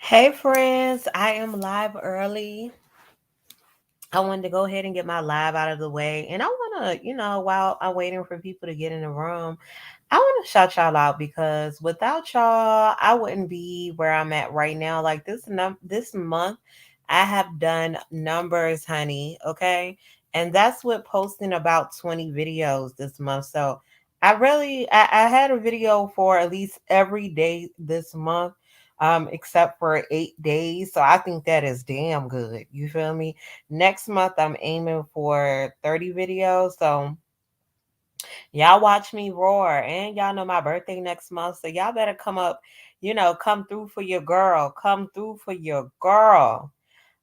Hey friends, I am live early. I wanted to go ahead and get my live out of the way. And I want to, while I'm waiting for people to get in the room, I want to shout y'all out because without y'all, I wouldn't be where I'm at right now. Like this month, I have done numbers, honey. Okay. And that's with posting about 20 videos this month. So I had a video for at least every day this month, except for 8 days. So I think that is damn good. You feel me? Next month, I'm aiming for 30 videos. So y'all watch me roar. And y'all know my birthday next month. So y'all better come up, come through for your girl. Come through for your girl.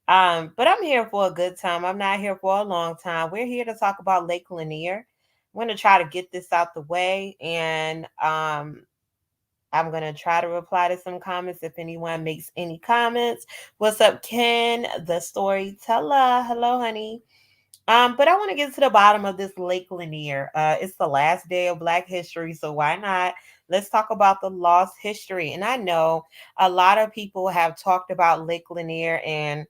But I'm here for a good time. I'm not here for a long time. We're here to talk about Lake Lanier. I'm gonna try to get this out the way, and I'm gonna try to reply to some comments if anyone makes any comments. What's up, Ken, the storyteller? Hello, honey. But I want to get to the bottom of this Lake Lanier. It's the last day of Black History, so why not? Let's talk about the lost history. And I know a lot of people have talked about Lake Lanier, and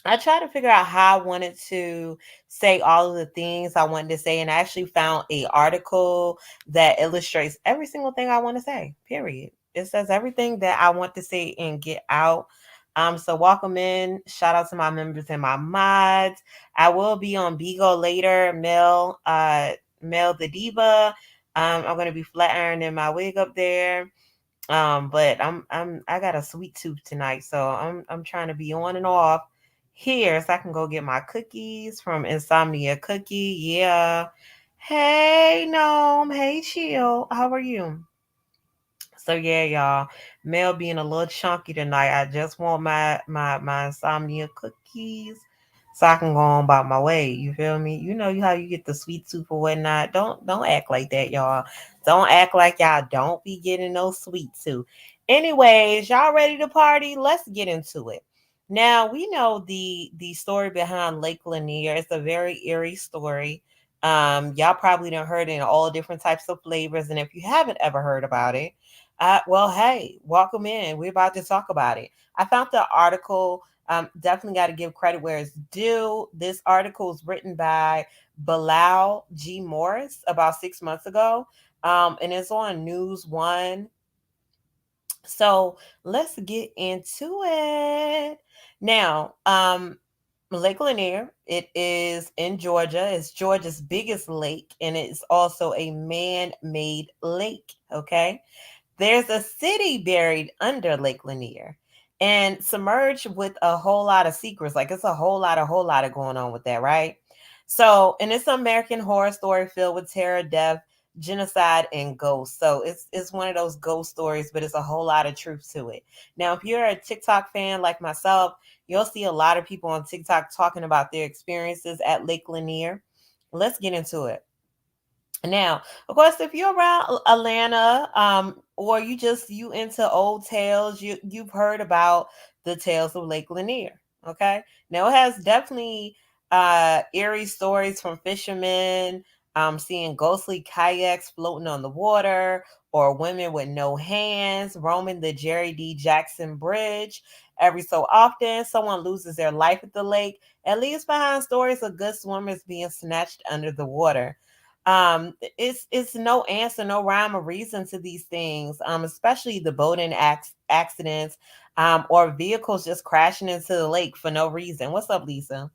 I tried to figure out how I wanted to say all of the things I wanted to say, and I actually found a article that illustrates every single thing I want to say. Period. It says everything that I want to say and get out. So welcome in. Shout out to my members and my mods. I will be on Bigo later. Mel the Diva. I'm gonna be flat ironing my wig up there. But I got a sweet tooth tonight, so I'm trying to be on and off here so I can go get my cookies from Insomnia Cookie. Yeah. Hey Gnome. Hey Chill. How are you? So yeah, y'all. Mel being a little chunky tonight. I just want my Insomnia Cookies so I can go on about my way. You feel me? You know how you get the sweet tooth or whatnot. Don't act like that, y'all. Don't act like y'all don't be getting no sweet tooth. Anyways, y'all ready to party? Let's get into it. Now we know the story behind Lake Lanier. It's a very eerie story. Y'all probably done heard it in all different types of flavors, and if you haven't ever heard about it, well, hey, welcome in. We're about to talk about it. I found the article. Definitely got to give credit where it's due. This article was written by Bilal G. Morris about 6 months ago, and it's on News One. So let's get into it. Now, Lake Lanier, it is in Georgia. It's Georgia's biggest lake, and it's also a man made lake. Okay. There's a city buried under Lake Lanier and submerged with a whole lot of secrets. Like it's a whole lot of going on with that, right? So, and it's an American horror story filled with terror, death, genocide, and ghosts. So it's one of those ghost stories, but it's a whole lot of truth to it. Now, if you're a TikTok fan like myself, you'll see a lot of people on TikTok talking about their experiences at Lake Lanier. Let's get into it. Now, of course, if you're around Atlanta, or you into old tales, you've heard about the tales of Lake Lanier. Okay, now it has definitely eerie stories from fishermen, seeing ghostly kayaks floating on the water, or women with no hands roaming the Jerry D. Jackson Bridge. Every so often, someone loses their life at the lake and leaves behind stories of good swimmers being snatched under the water. It's no answer, no rhyme or reason to these things, especially the boating accidents, or vehicles just crashing into the lake for no reason. What's up, Lisa?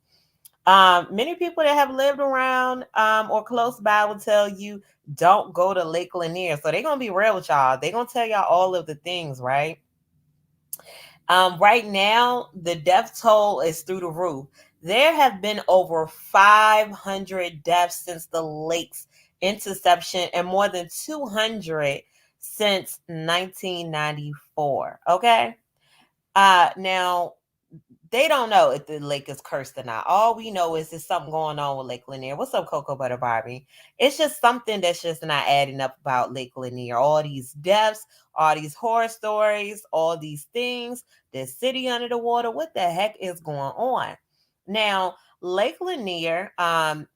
Many people that have lived around or close by will tell you don't go to Lake Lanier. So they're gonna be real with y'all. They're gonna tell y'all all of the things, right? Right now, the death toll is through the roof. There have been over 500 deaths since the lake's interception and more than 200 since 1994. Okay. Now, they don't know if the lake is cursed or not. All we know is there's something going on with Lake Lanier. What's up, Cocoa Butter Barbie? It's just something that's just not adding up about Lake Lanier. All these deaths, all these horror stories, all these things, the city under the water. What the heck is going on? Now, Lake Lanier,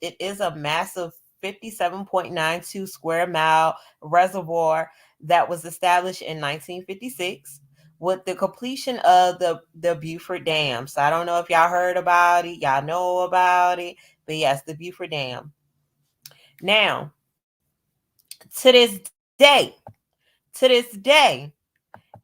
it is a massive 57.92 square mile reservoir that was established in 1956 with the completion of the Beaufort Dam. So I don't know if y'all heard about it, y'all know about it, but yes, the Beaufort Dam. Now, to this day, to this day,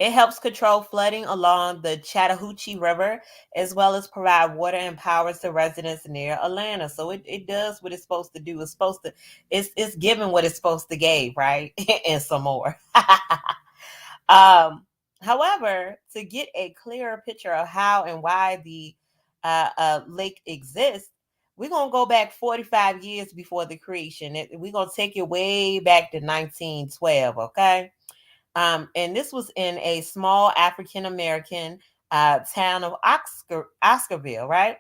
it helps control flooding along the Chattahoochee River, as well as provide water and power to residents near Atlanta. So it does what it's supposed to do. It's giving what it's supposed to give, right? And some more. However, to get a clearer picture of how and why the lake exists, we're going to go back 45 years before the creation. We're going to take it way back to 1912, okay? And this was in a small African American town of Oscarville, right?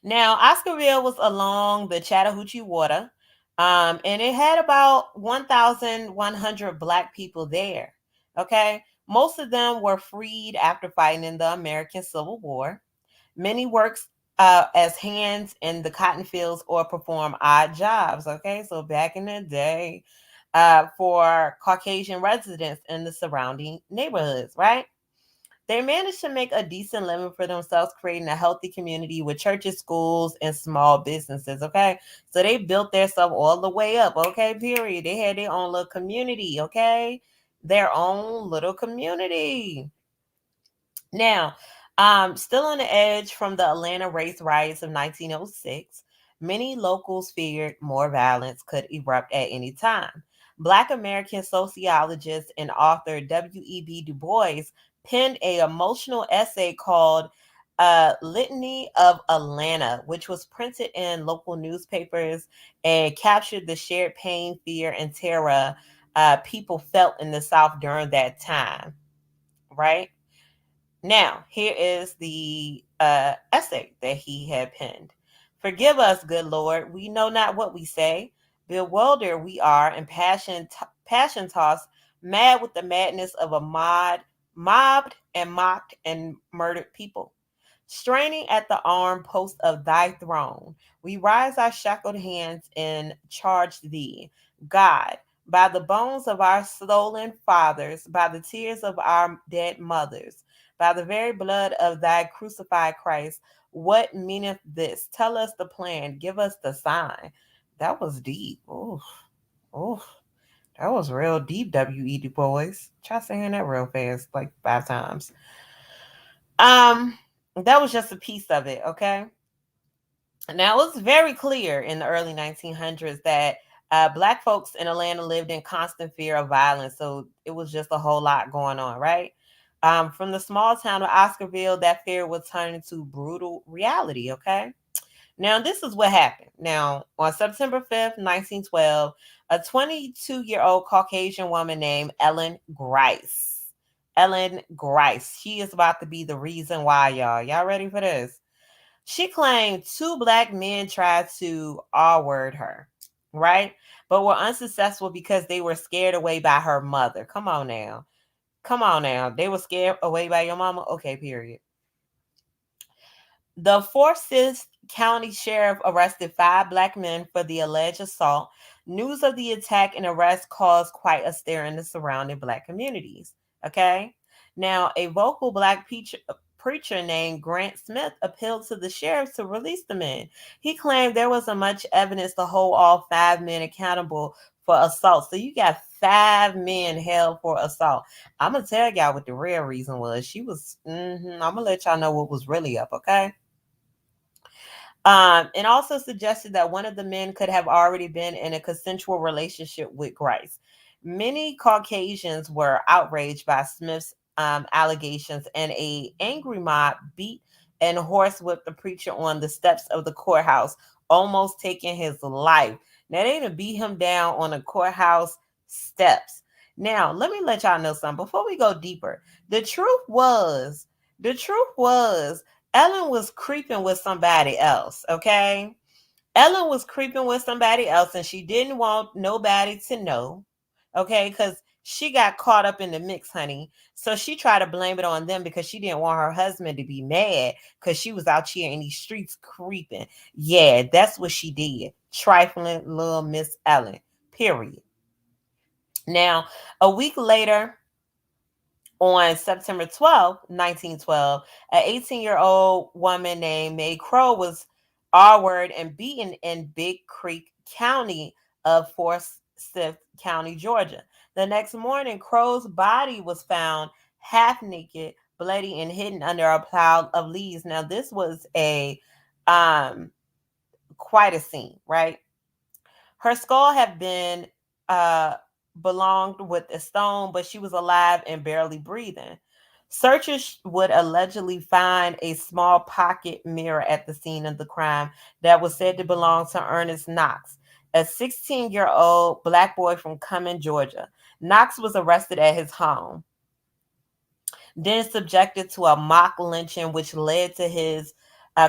Now, Oscarville was along the Chattahoochee Water, and it had about 1,100 Black people there. Okay, most of them were freed after fighting in the American Civil War. Many worked as hands in the cotton fields or perform odd jobs. Okay, so back in the day, for Caucasian residents in the surrounding neighborhoods, right? They managed to make a decent living for themselves, creating a healthy community with churches, schools, and small businesses. Okay. So they built their stuff all the way up. Okay. Period. They had their own little community. Okay. Their own little community. Now, still on the edge from the Atlanta race riots of 1906, many locals feared more violence could erupt at any time. Black American sociologist and author W.E.B. Du Bois penned an emotional essay called Litany of Atlanta, which was printed in local newspapers and captured the shared pain, fear, and terror people felt in the South during that time, right? Now, here is the essay that he had penned. Forgive us, good Lord, we know not what we say. Bewildered we are and passion tossed, mad with the madness of a mobbed and mocked and murdered people. Straining at the arm post of thy throne, we rise our shackled hands and charge thee, God, by the bones of our stolen fathers, by the tears of our dead mothers, by the very blood of thy crucified Christ. What meaneth this? Tell us the plan. Give us the sign. That was deep. Ooh, ooh, that was real deep, W.E. Du Bois. Try saying that real fast, like 5 times. Um, that was just a piece of it, okay? Now, it was very clear in the early 1900s that Black folks in Atlanta lived in constant fear of violence. So it was just a whole lot going on, right? From the small town of Oscarville, that fear would turn into brutal reality, okay? Now, this is what happened. Now, on September 5th, 1912, a 22-year-old Caucasian woman named Ellen Grice. She is about to be the reason why, y'all. Y'all ready for this? She claimed 2 Black men tried to R-word her, right? But were unsuccessful because they were scared away by her mother. Come on now. Come on now. They were scared away by your mama? Okay, period. The Forsyth County Sheriff arrested 5 Black men for the alleged assault. News of the attack and arrest caused quite a stir in the surrounding Black communities. Okay? Now, a vocal Black preacher named Grant Smith appealed to the sheriff to release the men. He claimed there wasn't much evidence to hold all 5 men accountable for assault. So you got 5 men held for assault. I'm going to tell y'all what the real reason was. I'm going to let y'all know what was really up, okay? And also suggested that one of the men could have already been in a consensual relationship with Grice. Many Caucasians were outraged by Smith's allegations, and a angry mob beat and horsewhipped the preacher on the steps of the courthouse, almost taking his life. Now, they done beat him down on the courthouse steps. Now, let me let y'all know something before we go deeper. The truth was, Ellen was creeping with somebody else, okay? Ellen was creeping with somebody else and she didn't want nobody to know, okay? Because she got caught up in the mix, honey. So she tried to blame it on them because she didn't want her husband to be mad because she was out here in these streets creeping. Yeah, that's what she did. Trifling little Miss Ellen, period. Now, a week later, On September 12th, 1912, an 18-year-old woman named May Crow was R-word and beaten in Big Creek County of Forsyth County, Georgia. The next morning, Crow's body was found half naked, bloody, and hidden under a pile of leaves. Now, this was a um quite a scene, right? Her skull had been uh, belonged with a stone, but she was alive and barely breathing. Searchers would allegedly find a small pocket mirror at the scene of the crime that was said to belong to Ernest Knox, a 16-year-old black boy from Cumming, Georgia. Knox was arrested at his home, then subjected to a mock lynching, which led to his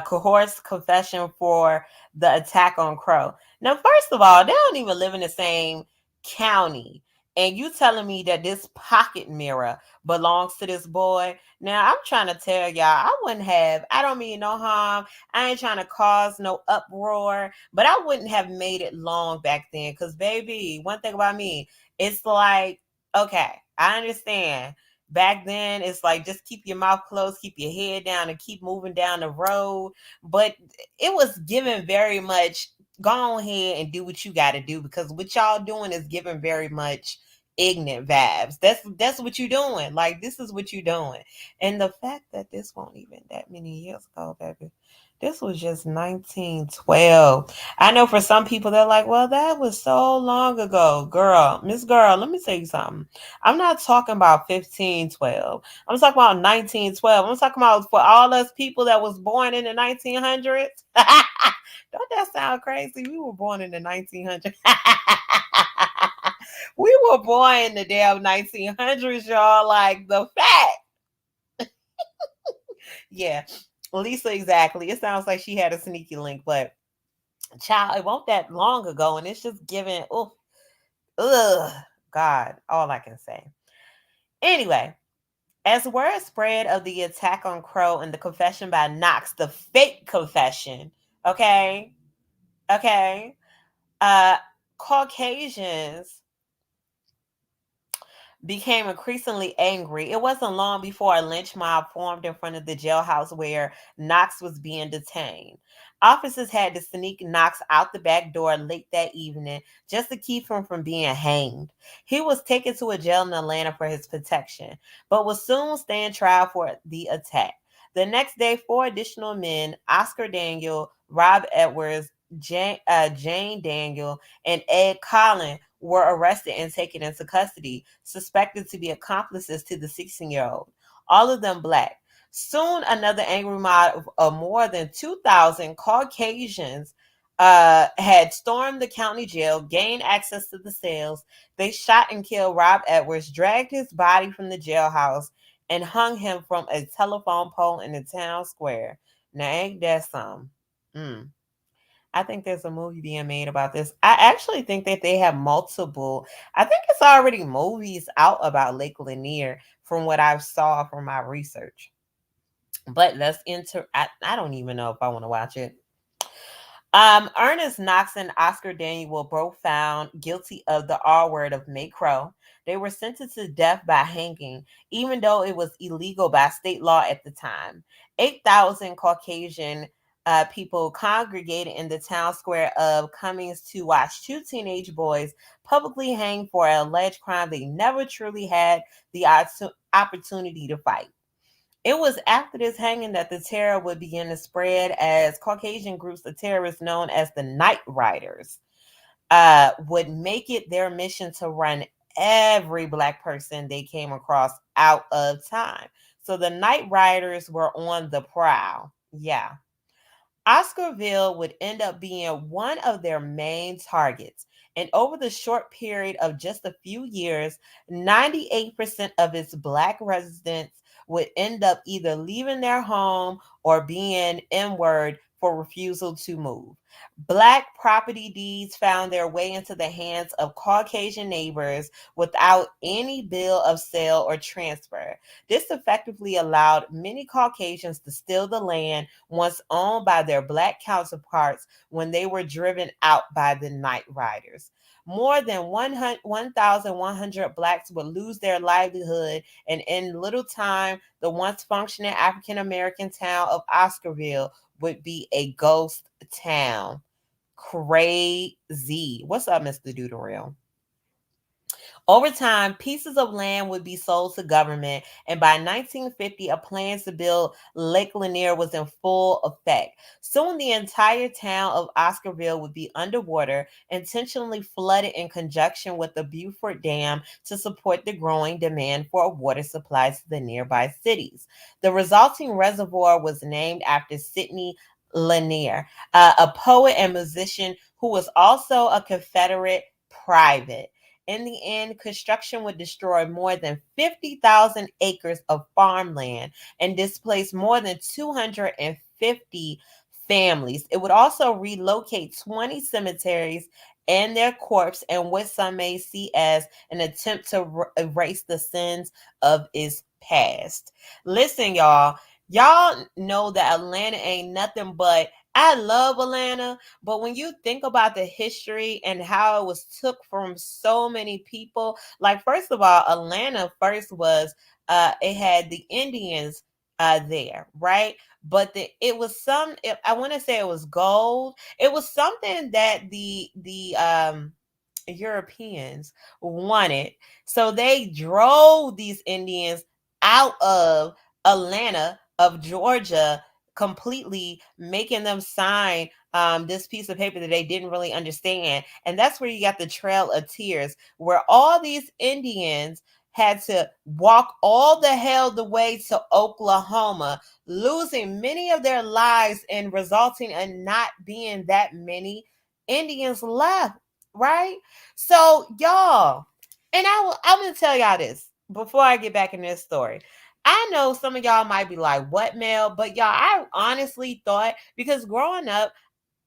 coerced confession for the attack on Crow. Now, first of all, they don't even live in the same county. And you telling me that this pocket mirror belongs to this boy? Now, I'm trying to tell y'all, I don't mean no harm. I ain't trying to cause no uproar, but I wouldn't have made it long back then. Because, baby, one thing about me, it's like, okay, I understand back then it's like just keep your mouth closed, keep your head down, and keep moving down the road. But it was given very much go ahead and do what you got to do, because what y'all doing is giving very much ignorant vibes. That's what you're doing. Like, this is what you're doing. And the fact that this won't even that many years ago, baby, this was just 1912. I know for some people they're like, well, that was so long ago. Girl, let me tell you something. I'm not talking about 1512. I'm talking about 1912. I'm talking about for all us people that was born in the 1900s. Don't that sound crazy? We were born in the 1900s. We were born in the damn 1900s, y'all. Like, the fact. Yeah. Lisa, exactly. It sounds like she had a sneaky link, but child, it won't that long ago, and it's just giving, oh, ugh, God, all I can say. Anyway, as word spread of the attack on Crow and the confession by Knox, the fake confession, okay, okay, uh, Caucasians became increasingly angry. It wasn't long before a lynch mob formed in front of the jailhouse where Knox was being detained. Officers had to sneak Knox out the back door late that evening just to keep him from being hanged. He was taken to a jail in Atlanta for his protection, but would soon stand trial for the attack. The next day, four additional men, Oscar Daniel, Rob Edwards, Jane Daniel, and Ed Collin, were arrested and taken into custody, suspected to be accomplices to the 16-year-old, all of them black. Soon, another angry mob of more than 2,000 Caucasians had stormed the county jail, gained access to the cells. They shot and killed Rob Edwards, dragged his body from the jailhouse, and hung him from a telephone pole in the town square. Now, ain't that something? I think there's a movie being made about this. I actually think that they have multiple. I think it's already movies out about Lake Lanier from what I saw from my research. But let's enter. I don't even know if I want to watch it. Ernest Knox and Oscar Daniel were both found guilty of the R word of May Crow. They were sentenced to death by hanging, even though it was illegal by state law at the time. 8,000 Caucasian people congregated in the town square of Cummings to watch two teenage boys publicly hang for an alleged crime they never truly had the opportunity to fight. It was after this hanging that the terror would begin to spread, as Caucasian groups of terrorists known as the Night Riders would make it their mission to run every black person they came across out of time. So the Night Riders were on the prowl. Yeah. Oscarville would end up being one of their main targets. And over the short period of just a few years, 98% of its black residents would end up either leaving their home or being inward for refusal to move. Black property deeds found their way into the hands of Caucasian neighbors without any bill of sale or transfer. This effectively allowed many Caucasians to steal the land once owned by their black counterparts when they were driven out by the Night Riders. More than 1,100 Blacks would lose their livelihood, and in little time, the once functioning African American town of Oscarville would be a ghost town. Crazy. What's up, Mr. Deuterill? Over time, pieces of land would be sold to government, and by 1950, a plan to build Lake Lanier was in full effect. Soon, the entire town of Oscarville would be underwater, intentionally flooded in conjunction with the Beaufort Dam to support the growing demand for water supplies to the nearby cities. The resulting reservoir was named after Sidney Lanier, a poet and musician who was also a Confederate private. In the end, construction would destroy more than 50,000 acres of farmland and displace more than 250 families. It would also relocate 20 cemeteries and their corpse, and what some may see as an attempt to erase the sins of its past. Listen, y'all know that Atlanta ain't nothing but, I love Atlanta, but when you think about the history and how it was took from so many people, like first of all, Atlanta first was it had the Indians there, right? But it was I want to say it was gold. It was something that the Europeans wanted. So they drove these Indians out of Atlanta, of Georgia, completely, making them sign this piece of paper that they didn't really understand. And that's where you got the Trail of Tears, where all these Indians had to walk all the hell the way to Oklahoma, losing many of their lives and resulting in not being that many Indians left, right? So, y'all, and I'm going to tell y'all this before I get back in this story. I know some of y'all might be like, what, Mel? But y'all, I honestly thought, because growing up,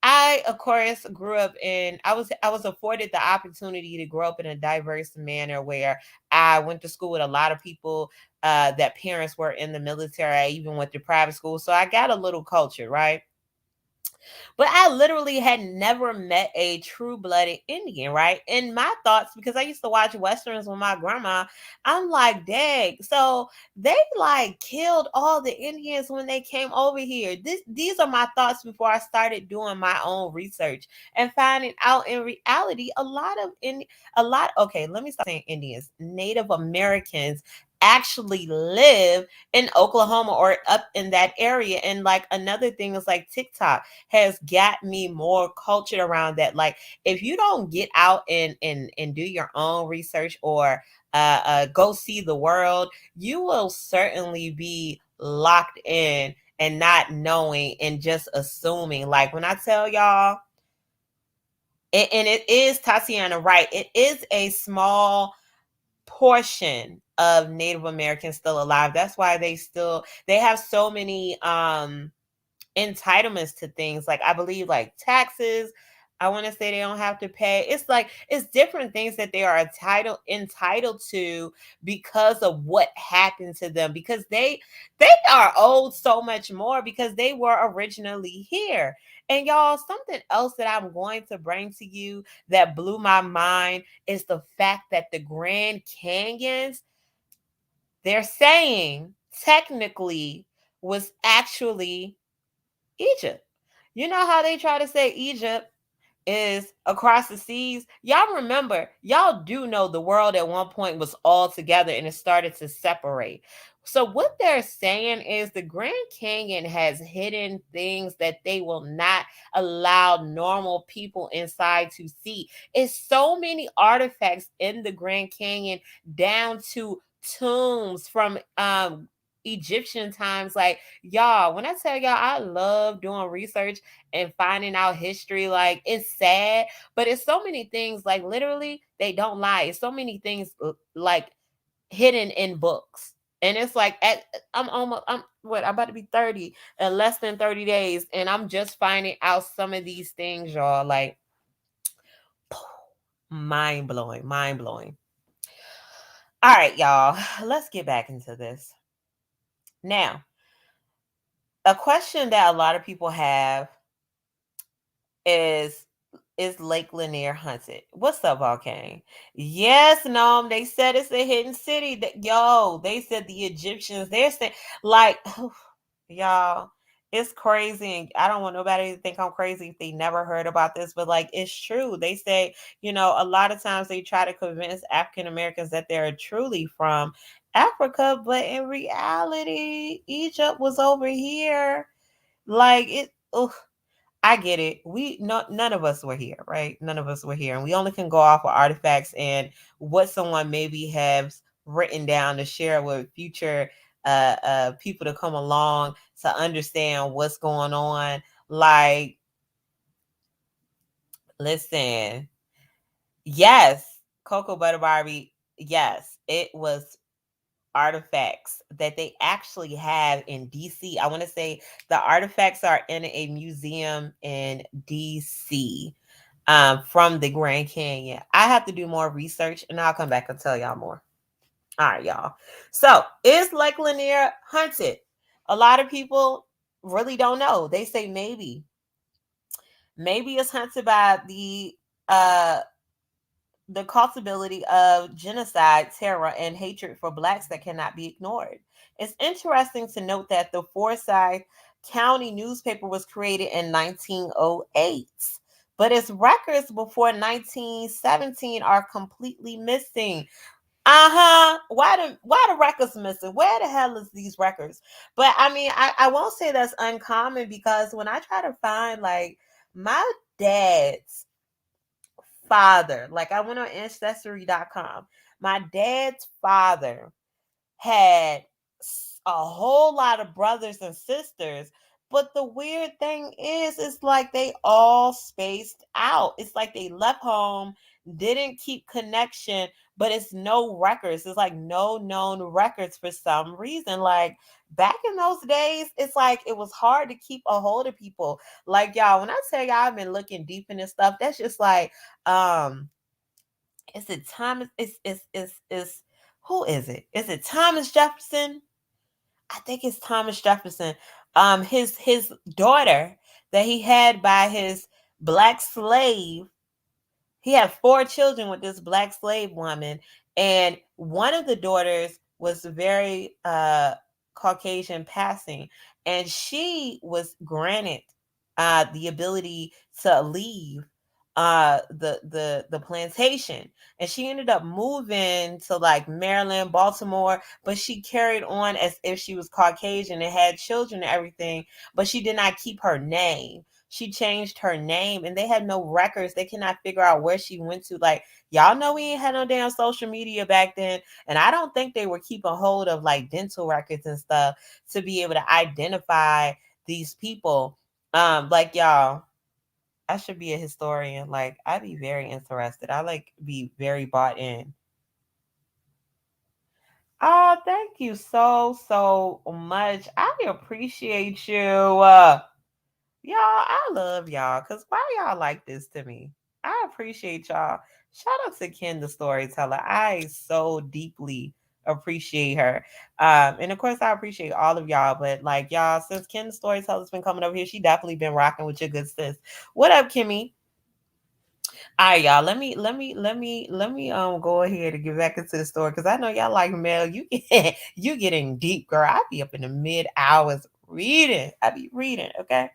I of course grew up in I was afforded the opportunity to grow up in a diverse manner where I went to school with a lot of people that parents were in the military. I even went to private school. So I got a little culture, right? But I literally had never met a true blooded Indian, right? In my thoughts, because I used to watch Westerns with my grandma, I'm like, dang, so they like killed all the Indians when they came over here. These are my thoughts before I started doing my own research and finding out in reality okay, let me start saying Indians, Native Americans actually live in Oklahoma or up in that area. And like another thing is like TikTok has got me more cultured around that. Like if you don't get out and do your own research or go see the world, you will certainly be locked in and not knowing and just assuming. Like when I tell y'all, and it is Tatiana, right? It is a small portion of Native Americans still alive. That's why they have so many entitlements to things, like I believe like taxes. I want to say they don't have to pay. It's like it's different things that they are entitled to because of what happened to them, because they are owed so much more because they were originally here. And y'all, something else that I'm going to bring to you that blew my mind is the fact that the Grand Canyons, they're saying technically was actually Egypt. You know how they try to say Egypt is across the seas? Y'all remember, y'all do know the world at one point was all together and it started to separate. So what they're saying is the Grand Canyon has hidden things that they will not allow normal people inside to see. It's so many artifacts in the Grand Canyon, down to tombs from Egyptian times. Like, y'all, when I tell y'all I love doing research and finding out history, like it's sad, but it's so many things, like literally they don't lie. It's so many things like hidden in books. And it's like I'm about to be 30 in less than 30 days, and I'm just finding out some of these things, y'all. Like mind blowing, mind blowing. All right, y'all, let's get back into this. Now, a question that a lot of people have is, is Lake Lanier haunted? What's up, Volcane? Yes, no, they said it's a hidden city. Yo, they said the Egyptians, they're saying, like, y'all, it's crazy. And I don't want nobody to think I'm crazy if they never heard about this, but like, it's true. They say, a lot of times they try to convince African Americans that they're truly from Africa, but in reality, Egypt was over here. Like, I get it. None of us were here, right? None of us were here, and we only can go off of artifacts and what someone maybe has written down to share with future people to come along to understand what's going on. Like, listen, yes, Cocoa Butter Barbie, yes, it was artifacts that they actually have in DC. I want to say the artifacts are in a museum in DC, from the Grand Canyon. I have to do more research and I'll come back and tell y'all more. All right, y'all. So, is Lake Lanier haunted? A lot of people really don't know. They say maybe. Maybe it's haunted by uh the culpability of genocide, terror, and hatred for blacks that cannot be ignored. It's interesting to note that the Forsyth County newspaper was created in 1908, but its records before 1917 are completely missing. Uh-huh. Why the records missing? Where the hell is these records? But I mean, I won't say that's uncommon, because when I try to find, like, my dad's father, like, I went on ancestry.com. My dad's father had a whole lot of brothers and sisters, but the weird thing is, it's like they all spaced out. It's like they left home, didn't keep connection, but it's no records. It's like no known records for some reason. Like, back in those days, it's like it was hard to keep a hold of people. Like, y'all, when I tell y'all I've been looking deep in this stuff, that's just like, is it Thomas? Is who is it? Is it Thomas Jefferson? I think it's Thomas Jefferson. His daughter that he had by his black slave. He had 4 children with this black slave woman, and one of the daughters was very Caucasian passing, and she was granted the ability to leave the plantation, and she ended up moving to, like, Maryland, Baltimore, but she carried on as if she was Caucasian and had children and everything, but she did not keep her name. She changed her name, and they had no records. They cannot figure out where she went to. Like, y'all know we ain't had no damn social media back then, and I don't think they were keeping hold of, like, dental records and stuff to be able to identify these people. Like, y'all, I should be a historian. Like, I'd be very interested. I, like, be very bought in. Oh, thank you so much. I appreciate you. Y'all, I love y'all. Cause why y'all like this to me? I appreciate y'all. Shout out to Ken the storyteller. I so deeply appreciate her. And of course I appreciate all of y'all, but, like, y'all, since Ken the storyteller's been coming over here, she definitely been rocking with your good sis. What up, Kimmy? All right, y'all. Let me go ahead and get back into the story, because I know y'all like Mel. You getting deep, girl. I be up in the mid hours reading. I be reading, okay?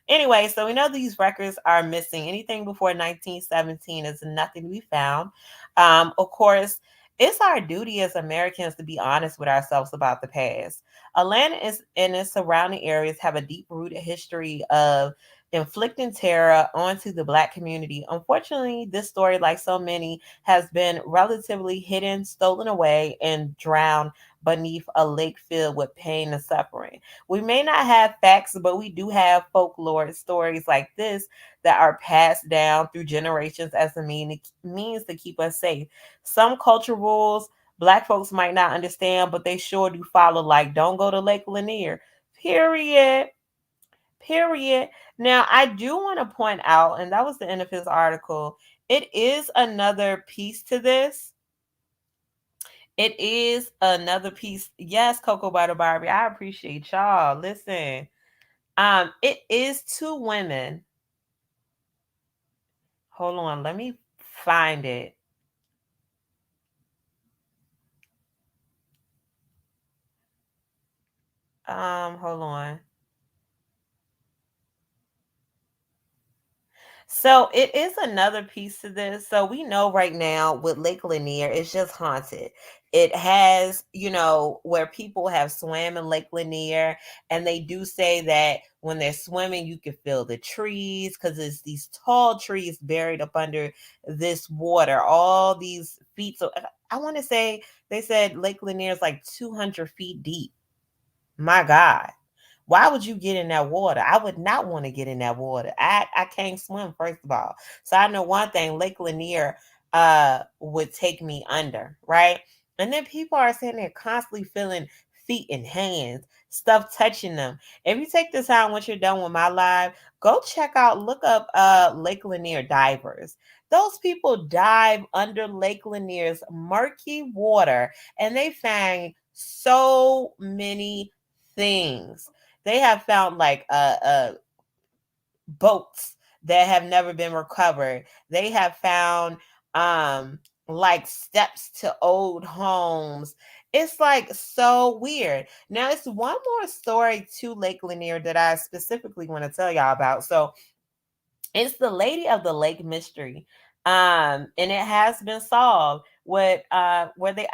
Anyway, so we know these records are missing. Anything before 1917 is nothing to be found. Of course, it's our duty as Americans to be honest with ourselves about the past. Atlanta and its surrounding areas have a deep rooted history of inflicting terror onto the Black community. Unfortunately, this story, like so many, has been relatively hidden, stolen away, and drowned beneath a lake filled with pain and suffering. We may not have facts, but we do have folklore stories like this that are passed down through generations as a means to keep us safe. Some culture rules Black folks might not understand, but they sure do follow, like, don't go to Lake Lanier. Period. Period. Now, I do want to point out, and that was the end of his article, it is another piece to this. It is another piece. Yes, Cocoa Butter Barbie, I appreciate y'all. Listen, it is 2 women Hold on, let me find it. Hold on. So it is another piece to this. So we know right now with Lake Lanier, it's just haunted. It has, where people have swam in Lake Lanier, and they do say that when they're swimming, you can feel the trees because it's these tall trees buried up under this water, all these feet. So I want to say they said Lake Lanier is like 200 feet deep. My God. Why would you get in that water? I would not want to get in that water. I can't swim, first of all. So I know one thing, Lake Lanier would take me under, right? And then people are saying they're constantly feeling feet and hands, stuff touching them. If you take this time once you're done with my live, go check out, look up Lake Lanier divers. Those people dive under Lake Lanier's murky water and they find so many things. They have found like boats that have never been recovered. They have found like steps to old homes. It's like so weird. Now it's one more story to Lake Lanier that I specifically want to tell y'all about. So it's the Lady of the Lake mystery. And it has been solved with where they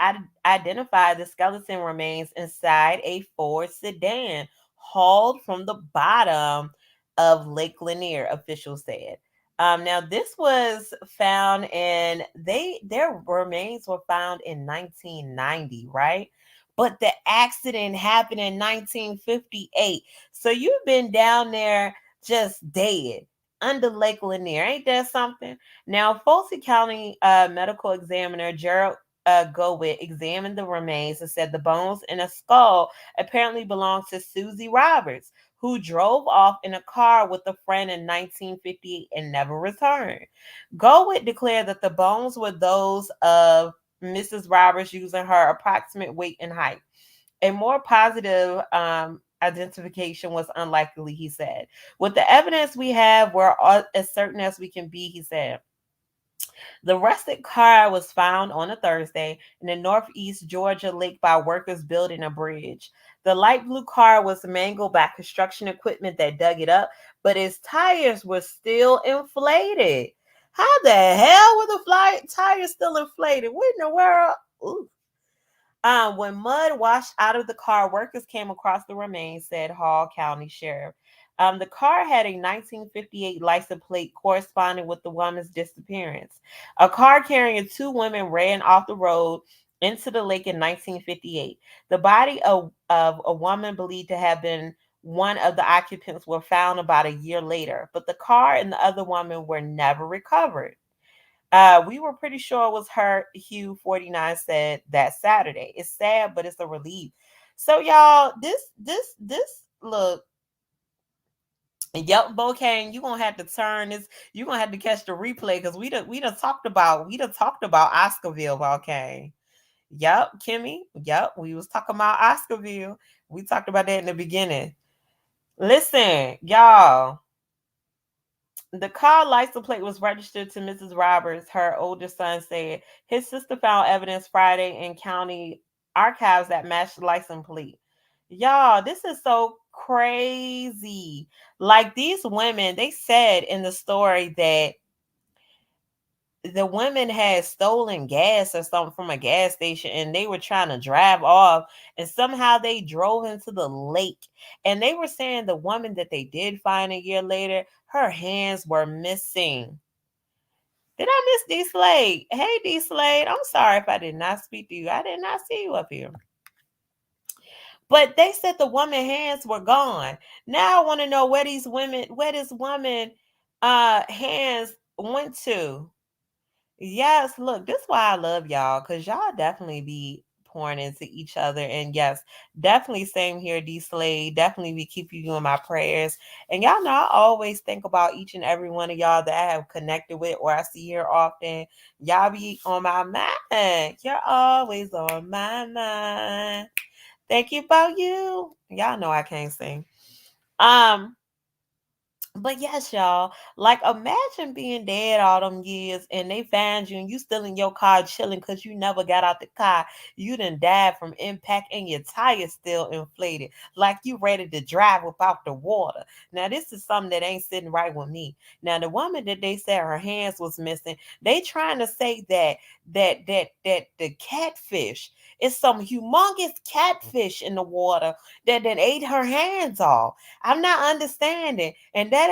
identified the skeleton remains inside a Ford sedan hauled from the bottom of Lake Lanier, officials said. Now this was found in their remains were found in 1990, right? But the accident happened in 1958. So you've been down there just dead under Lake Lanier. Ain't that something? Now, Fulton County medical examiner Gerald Gowit examined the remains and said the bones in a skull apparently belonged to Susie Roberts, who drove off in a car with a friend in 1958 and never returned. Gowit declared that the bones were those of Mrs. Roberts using her approximate weight and height. A more positive identification was unlikely, he said. With the evidence we have, we're as certain as we can be, he said. The rusted car was found on a Thursday in the northeast Georgia lake by workers building a bridge. The light blue car was mangled by construction equipment that dug it up, but its tires were still inflated. How the hell were the tires still inflated? What in the world? Ooh. When mud washed out of the car, workers came across the remains, said Hall County Sheriff. The car had a 1958 license plate corresponding with the woman's disappearance. A car carrying two women ran off the road into the lake in 1958. The body of a woman believed to have been one of the occupants were found about a year later, but the car and the other woman were never recovered. We were pretty sure it was her, Hugh 49 said that Saturday. It's sad, but it's a relief. So y'all, this look, yep, Bocane, you gonna have to turn this, you gonna have to catch the replay because we done talked about Oscarville, Volcane. Yep, Kimmy. Yep, we was talking about Oscarville. We talked about that in the beginning. Listen, y'all. The car license plate was registered to Mrs. Roberts, her older son said. His sister found evidence Friday in county archives that matched the license plate. Y'all, this is so crazy. Like these women, they said in the story that the women had stolen gas or something from a gas station and they were trying to drive off and somehow they drove into the lake. And they were saying the woman that they did find a year later, her hands were missing. Did I miss D Slade? Hey D Slade, I'm sorry if I did not speak to you. I did not see you up here. But they said the woman hands were gone. Now I want to know where this woman hands went to. Yes, look, this is why I love y'all, because y'all definitely be pouring into each other. And yes, definitely same here, D Slade. Definitely be keeping you in my prayers. And y'all know I always think about each and every one of y'all that I have connected with or I see here often. Y'all be on my mind. You're always on my mind. Thank you about you. Y'all know I can't sing. Um, But yes, y'all, like imagine being dead all them years and they find you and you still in your car chilling because you never got out the car. You done died from impact and your tires still inflated, like you ready to drive without the water. Now, this is something that ain't sitting right with me. Now, the woman that they said her hands was missing, they trying to say that the catfish is some humongous catfish in the water that then ate her hands off. I'm not understanding. And that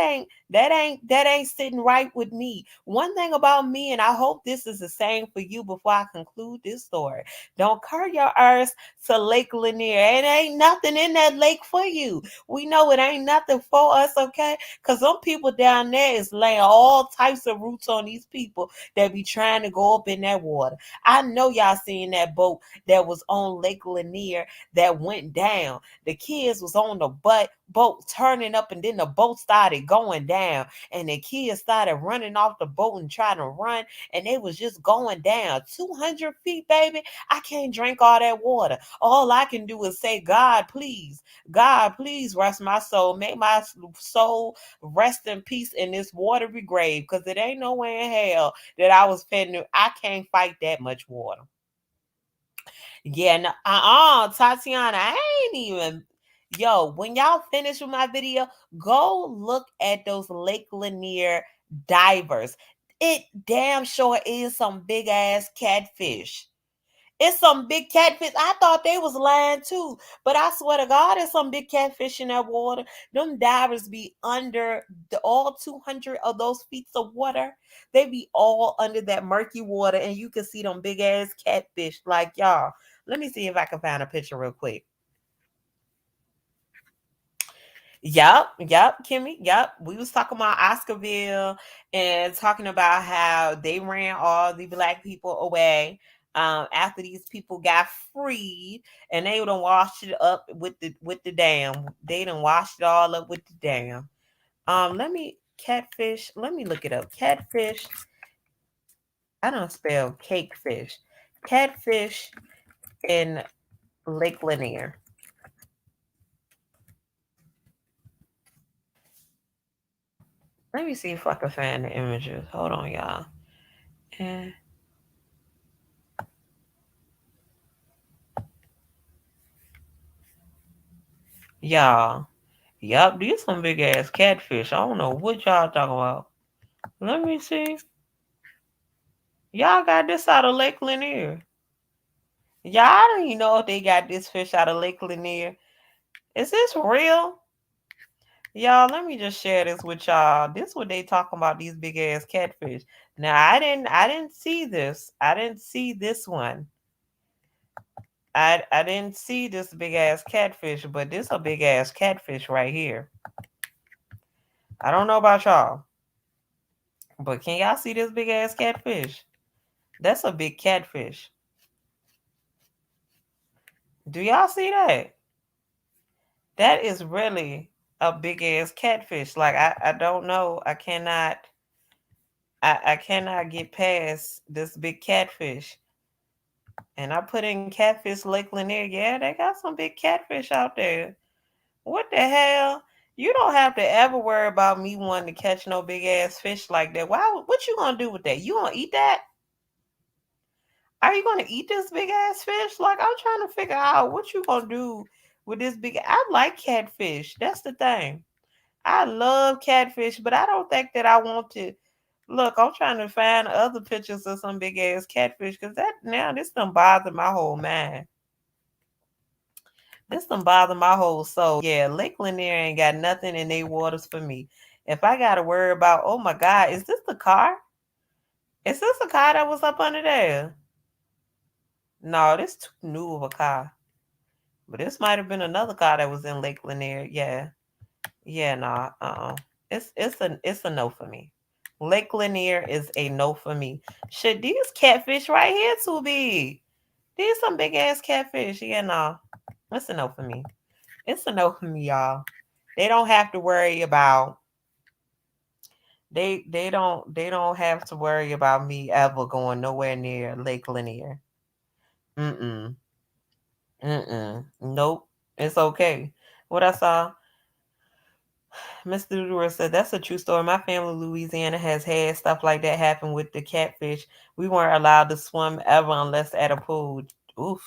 ain't sitting right with me. One thing about me, and I hope this is the same for you before I conclude this story. Don't cur your earth to Lake Lanier. It ain't nothing in that lake for you. We know it ain't nothing for us, okay? Because some people down there is laying all types of roots on these people that be trying to go up in that water. I know y'all seen that boat that was on Lake Lanier that went down. The kids was on the boat turning up, and then the boat started going down, and the kids started running off the boat and trying to run, and they was just going down 200 feet, baby. I can't drink all that water. All I can do is say, God, please rest my soul. Make my soul rest in peace in this watery grave, because it ain't nowhere in hell that I was finna. I can't fight that much water. Yeah, no, Tatiana, I ain't even. Yo, when y'all finish with my video, go look at those Lake Lanier divers. It damn sure is some big ass catfish. It's some big catfish. I thought they was lying too, but I swear to God, there's some big catfish in that water. Them divers be under all 200 of those feet of water. They be all under that murky water, and you can see them big ass catfish. Like y'all, let me see if I can find a picture real quick. Yep, Kimmy. Yep. We was talking about Oscarville and talking about how they ran all the black people away after these people got freed, and they done washed it up with the dam. They done washed it all up with the dam. Let me catfish. Let me look it up. Catfish. I don't spell cakefish. Catfish in Lake Lanier. Let me see if I can find the images. Hold on, y'all. And y'all. Yup, these some big ass catfish. I don't know what y'all talking about. Let me see. Y'all got this out of Lake Lanier. Y'all, I don't even know if they got this fish out of Lake Lanier. Is this real? Y'all, let me just share this with y'all. This what they talking about, these big ass catfish. Now I didn't see this. I didn't see this one. I didn't see this big ass catfish, but this a big ass catfish right here. I don't know about y'all, but can y'all see this big ass catfish? That's a big catfish. Do y'all see that? That is really a big ass catfish. Like I don't know. I cannot get past this big catfish. And I put in catfish Lake Lanier. Yeah, they got some big catfish out there. What the hell? You don't have to ever worry about me wanting to catch no big ass fish like that. Why? What you gonna do with that? You gonna eat that? Are you gonna eat this big ass fish? Like I'm trying to figure out what you gonna do with this big. I like catfish. That's the thing. I love catfish, but I don't think that I want to. Look, I'm trying to find other pictures of some big ass catfish because that now this done bother my whole mind. This done bother my whole soul. Yeah, Lake Lanier ain't got nothing in they waters for me. If I gotta worry about, oh my God, is this the car? Is this the car that was up under there? No, this too new of a car. But this might have been another car that was in Lake Lanier. Yeah. Yeah, nah. It's a no for me. Lake Lanier is a no for me. Shit, these catfish right here too big. These some big ass catfish. Yeah, nah. It's a no for me. It's a no for me, y'all. They don't have to worry about they don't have to worry about me ever going nowhere near Lake Lanier. Mm-mm. Mm-mm. Nope. It's okay. What I saw. Mr. Dura said, that's a true story. My family in Louisiana has had stuff like that happen with the catfish. We weren't allowed to swim ever unless at a pool. Oof.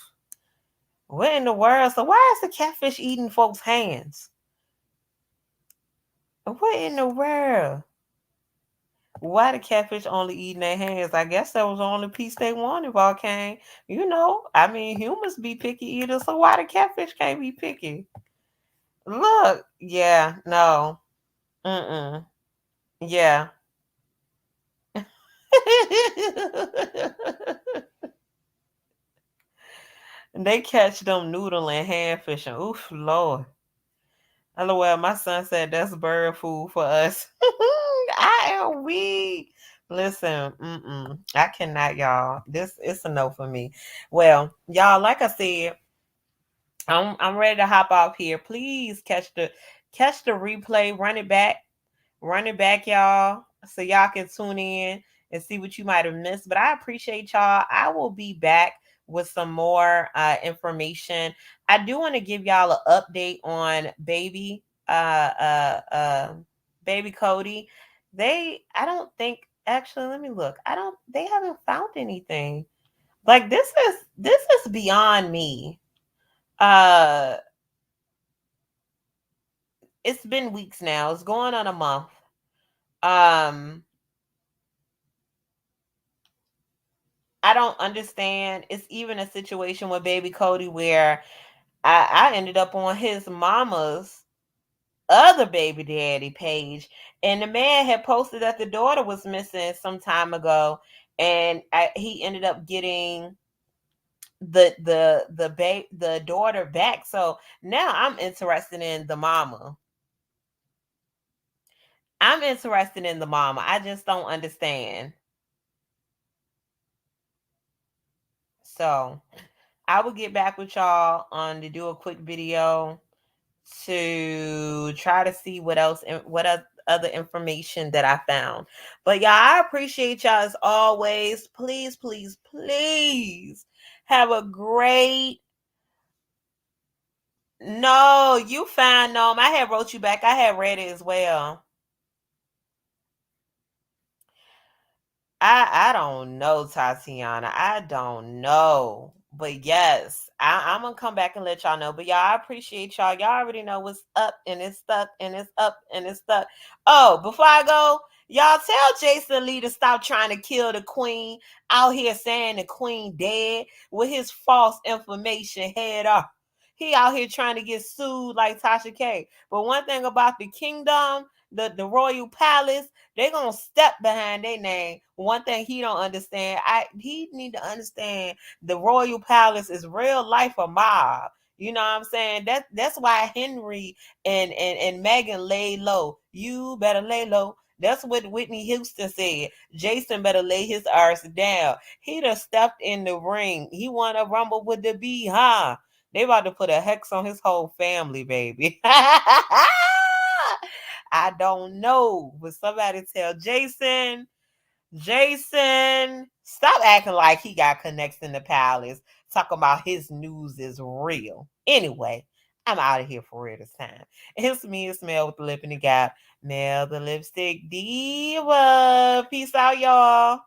What in the world? So why is the catfish eating folks' hands? What in the world? Why the catfish only eating their hands? I guess that was the only piece they wanted, Volcane. I mean, humans be picky eaters, so why the catfish can't be picky? Look, yeah, no. Mm-mm. Yeah. They catch them noodle and hand fishing. Oof, Lord. LOL, my son said that's bird food for us. I am weak. Listen, I cannot, y'all. This it's a no for me. Well, y'all, like I said, I'm ready to hop off here. Please catch the replay, run it back, y'all, so y'all can tune in and see what you might have missed. But I appreciate y'all. I will be back with some more information. I do want to give y'all an update on baby Cody. I don't think, actually, let me look. They haven't found anything. Like, this is beyond me. Uh, it's been weeks now. It's going on a month. Um, I don't understand. It's even a situation with baby Cody where I ended up on his mama's other baby daddy page, and the man had posted that the daughter was missing some time ago, and he ended up getting the daughter back. So now I'm interested in the mama. I'm interested in the mama. I just don't understand. So I will get back with y'all on to do a quick video to try to see what other information that I found. But y'all, I appreciate y'all as always. Please, please, please have a great. No, you fine, no. I had wrote you back. I had read it as well. I don't know, Tatiana. I don't know. But yes, I'm gonna come back and let y'all know. But y'all, I appreciate y'all. Y'all already know what's up, and it's stuck, and it's up, and it's stuck. Oh, before I go, y'all tell Jason Lee to stop trying to kill the queen out here saying the queen dead with his false information head off. He out here trying to get sued like Tasha K. But one thing about the kingdom, the royal palace, they gonna step behind their name. One thing he don't understand, he need to understand the royal palace is real life a mob. You know what I'm saying? That's why Henry and Meghan lay low. You better lay low. That's what Whitney Houston said. Jason better lay his arse down. He done stepped in the ring. He wanna rumble with the bee, huh? They about to put a hex on his whole family, baby. I don't know. But somebody tell Jason, stop acting like he got connects in the palace. Talking about his news is real. Anyway, I'm out of here for real this time. It's me, it's Mel with the lip in the gap. Mel the lipstick diva. Peace out, y'all.